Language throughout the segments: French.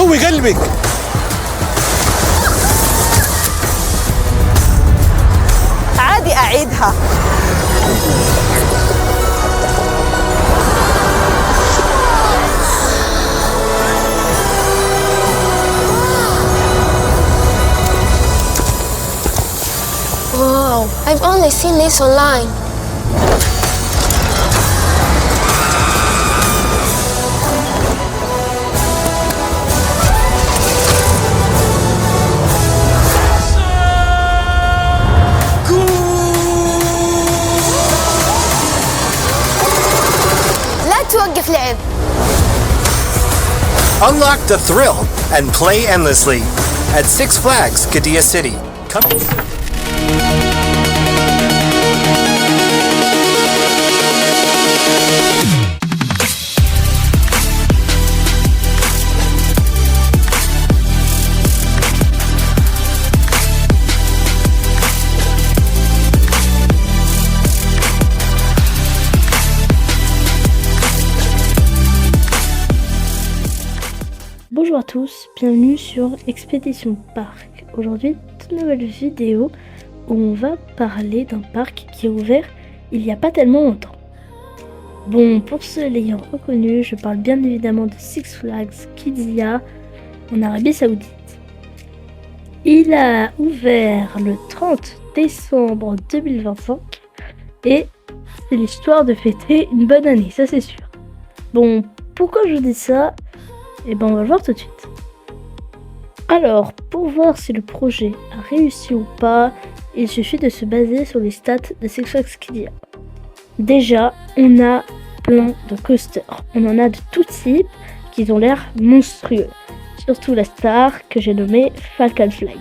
قوي قلبك. عادي أعيدها. Wow, I've only seen this online. لا توقف لعب. Unlock the thrill and play endlessly at Six Flags Qiddiya City. Come. Bonjour à tous, bienvenue sur Expédition Parc. Aujourd'hui, toute nouvelle vidéo où on va parler d'un parc qui est ouvert il n'y a pas tellement longtemps. Bon, pour ceux l'ayant reconnu, je parle bien évidemment de Six Flags Qiddiya en Arabie Saoudite. Il a ouvert le 30 décembre 2025 et c'est l'histoire de fêter une bonne année, ça c'est sûr. Bon, pourquoi je dis ça ? Et ben on va le voir tout de suite. Alors, pour voir si le projet a réussi ou pas, il suffit de se baser sur les stats de Six Flags Qiddiya. Déjà, on a plein de coasters. On en a de tout type qui ont l'air monstrueux. Surtout la star que j'ai nommée Falcon Flags.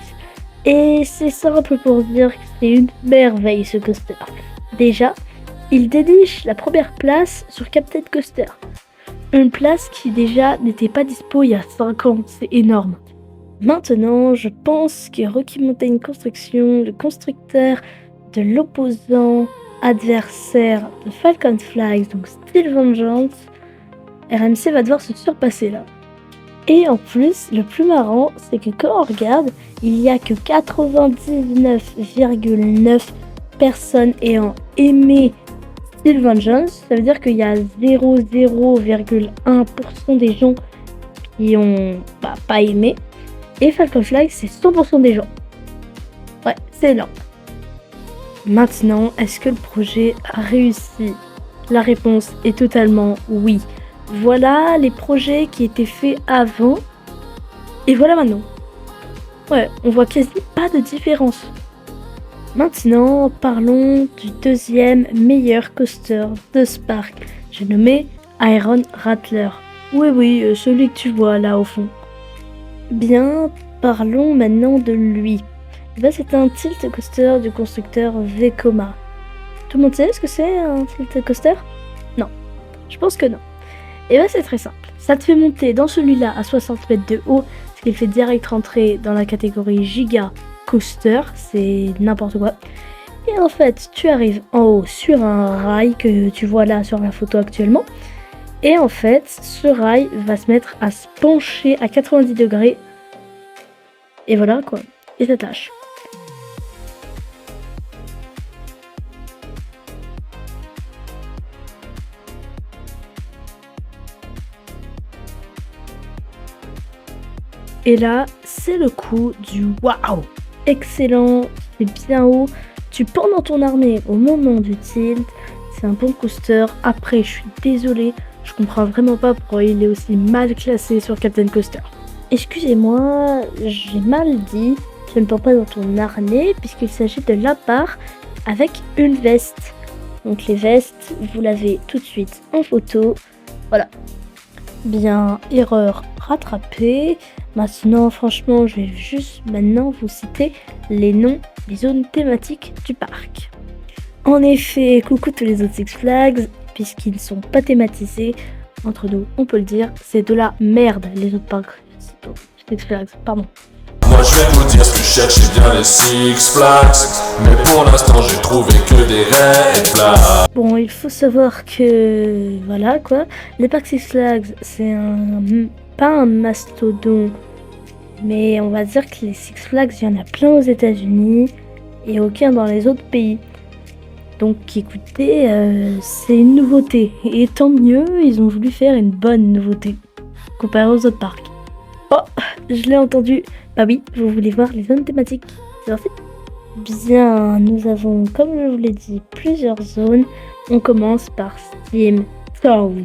Et c'est simple pour dire que c'est une merveille ce coaster. Déjà, il déniche la première place sur Captain Coaster. Une place qui déjà n'était pas dispo il y a 5 ans, c'est énorme. Maintenant, je pense que Rocky Mountain Construction, le constructeur de l'opposant adversaire de Falcon Flags, donc Steel Vengeance, RMC va devoir se surpasser là. Et en plus, le plus marrant, c'est que quand on regarde, il n'y a que 99,9 personnes ayant aimé Steel Vengeance, ça veut dire qu'il y a 0,1% des gens qui ont pas aimé. Et Falcon Flag, c'est 100% des gens. Ouais, c'est énorme. Maintenant, est-ce que le projet a réussi ? La réponse est totalement oui. Voilà les projets qui étaient faits avant. Et voilà maintenant. Ouais, on voit quasi pas de différence. Maintenant, parlons du deuxième meilleur coaster de ce parc. J'ai nommé Iron Rattler. Oui, celui que tu vois là au fond. Bien, parlons maintenant de lui. C'est un tilt coaster du constructeur Vekoma. Tout le monde sait ce que c'est un tilt coaster ? Non, je pense que non. Et c'est très simple. Ça te fait monter dans celui-là à 60 mètres de haut, ce qui fait direct rentrer dans la catégorie Giga Coaster, c'est n'importe quoi. Et en fait, tu arrives en haut sur un rail que tu vois là sur la photo actuellement. Et en fait, ce rail va se mettre à se pencher à 90 degrés. Et voilà quoi. Et ça tâche. Et là, c'est le coup du waouh! Excellent, c'est bien haut. Tu pends dans ton armée au moment du tilt. C'est un bon coaster. Après, je suis désolée, je comprends vraiment pas pourquoi il est aussi mal classé sur Captain Coaster. Excusez-moi, j'ai mal dit. Tu ne pends pas dans ton harnais puisqu'il s'agit de la part avec une veste. Donc les vestes, vous l'avez tout de suite en photo. Voilà. Bien, erreur rattrapée. Maintenant, franchement, je vais juste maintenant vous citer les noms des zones thématiques du parc. En effet, coucou tous les autres Six Flags, puisqu'ils ne sont pas thématisés. Entre nous, on peut le dire, c'est de la merde les autres parcs. Six Flags, pardon. Moi je vais vous dire ce que je cherchais bien les Six Flags, mais pour l'instant j'ai trouvé que des red flags. Bon, il faut savoir que voilà quoi, les parcs Six Flags c'est un pas un mastodon, mais on va dire que les Six Flags, il y en a plein aux États-Unis et aucun dans les autres pays. Donc écoutez, c'est une nouveauté. Et tant mieux, ils ont voulu faire une bonne nouveauté comparé aux autres parcs. Oh, je l'ai entendu. Bah oui, vous voulez voir les zones thématiques. C'est parti. Bien, nous avons, comme je vous l'ai dit, plusieurs zones. On commence par Steam Town.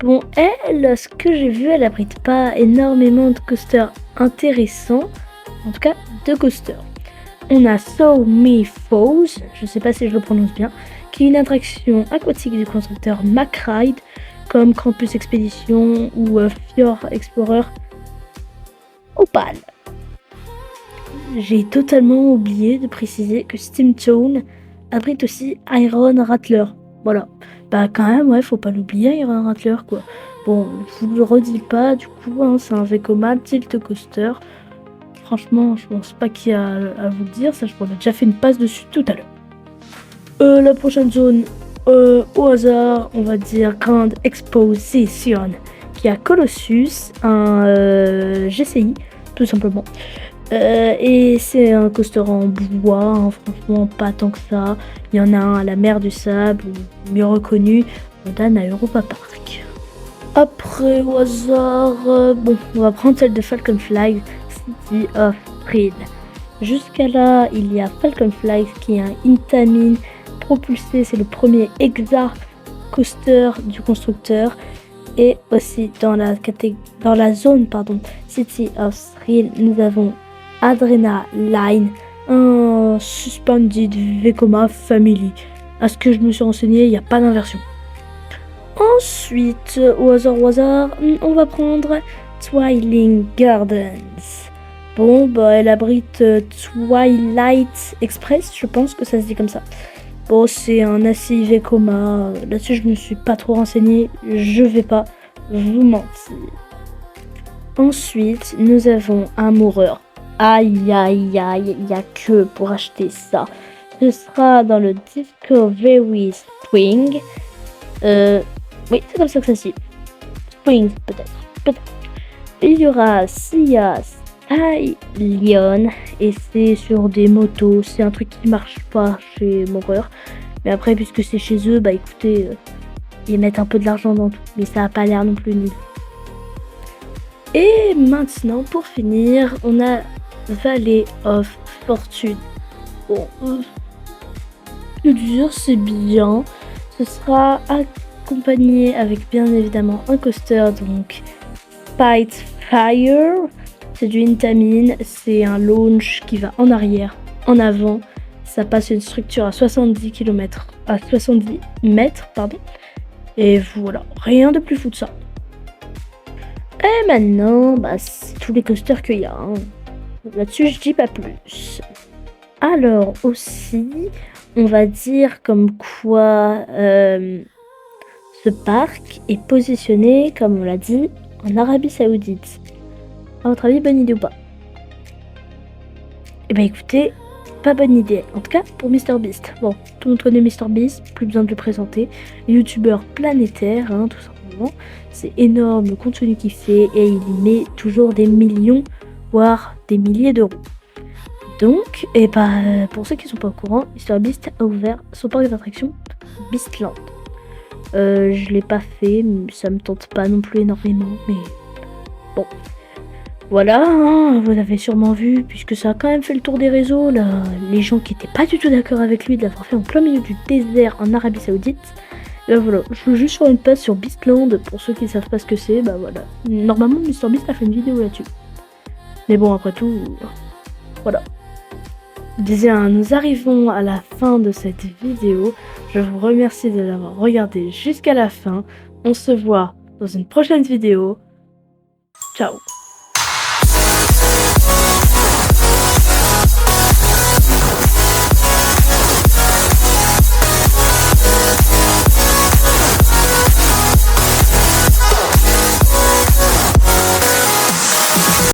Bon, elle, ce que j'ai vu, elle abrite pas énormément de coasters intéressants. En tout cas, 2 coasters. On a So Me Falls, je sais pas si je le prononce bien, qui est une attraction aquatique du constructeur MacRide, comme Campus Expedition ou Fjord Explorer Opal. J'ai totalement oublié de préciser que Steamtown abrite aussi Iron Rattler. Voilà. Bah quand même, ouais, faut pas l'oublier, Iron Rattler, quoi. Bon, je vous le redis pas, du coup, hein, c'est un Vekoma Tilt Coaster. Franchement, je pense pas qu'il y a à vous le dire, ça, je crois qu'on a déjà fait une passe dessus tout à l'heure. La prochaine zone, au hasard, on va dire Grand Exposition, qui a Colossus, un GCI, tout simplement. Et c'est un coaster en bois, hein, franchement pas tant que ça. Il y en a un à la mer du Sable, mieux reconnu, Dan à Europa Park. Après, au hasard, bon, on va prendre celle de Falcon Flies, City of Thrill. Jusqu'à là, il y a Falcon Flies qui est un Intamin propulsé, c'est le premier Exa coaster du constructeur. Et aussi dans la zone City of Thrill, nous avons Adrenaline, un Suspended Vekoma Family. À ce que je me suis renseigné, il n'y a pas d'inversion. Ensuite, au hasard, on va prendre Twilight Gardens. Bon, bah elle abrite Twilight Express, je pense que ça se dit comme ça. Bon, c'est un ACI Vekoma. Là-dessus, je me suis pas trop renseigné. Je vais pas vous mentir. Ensuite, nous avons Amoureur. Aïe, aïe, aïe, il n'y a que pour acheter ça. Ce sera dans le Discovery Spring. Oui, c'est comme ça que ça se dit. Spring, peut-être. Il y aura Sia Stallion et c'est sur des motos. C'est un truc qui marche pas chez Amoureur. Mais après, puisque c'est chez eux, bah écoutez, ils mettent un peu de l'argent dans tout. Mais ça n'a pas l'air non plus nul. Et maintenant, pour finir, on a Valley of Fortune. Bon, le dur, c'est bien. Ce sera accompagné avec bien évidemment un coaster, donc Spitfire. C'est du Intamin, c'est un launch qui va en arrière, en avant. Ça passe une structure à 70 mètres, pardon. Et voilà, rien de plus fou de ça. Et maintenant, bah, c'est tous les coasters qu'il y a. Hein. Là-dessus, je dis pas plus. Alors aussi, on va dire comme quoi ce parc est positionné, comme on l'a dit, en Arabie Saoudite. À votre avis, bonne idée ou pas? Eh ben écoutez, pas bonne idée. En tout cas, pour MrBeast. Bon, tout le monde connaît MrBeast, plus besoin de le présenter. Youtubeur planétaire, hein, tout simplement. C'est énorme le contenu qu'il fait et il y met toujours des millions, voire des milliers d'euros. Donc, et ben, pour ceux qui ne sont pas au courant, MrBeast a ouvert son parc d'attractions Beastland. Je l'ai pas fait, ça me tente pas non plus énormément, mais bon. Voilà, hein, vous avez sûrement vu, puisque ça a quand même fait le tour des réseaux, là, les gens qui étaient pas du tout d'accord avec lui de l'avoir fait en plein milieu du désert en Arabie Saoudite. Là voilà, je veux juste faire une passe sur Beastland, pour ceux qui ne savent pas ce que c'est, bah voilà. Normalement, MrBeast a fait une vidéo là-dessus. Mais bon, après tout, voilà. Bien, nous arrivons à la fin de cette vidéo. Je vous remercie de l'avoir regardé jusqu'à la fin. On se voit dans une prochaine vidéo. Ciao.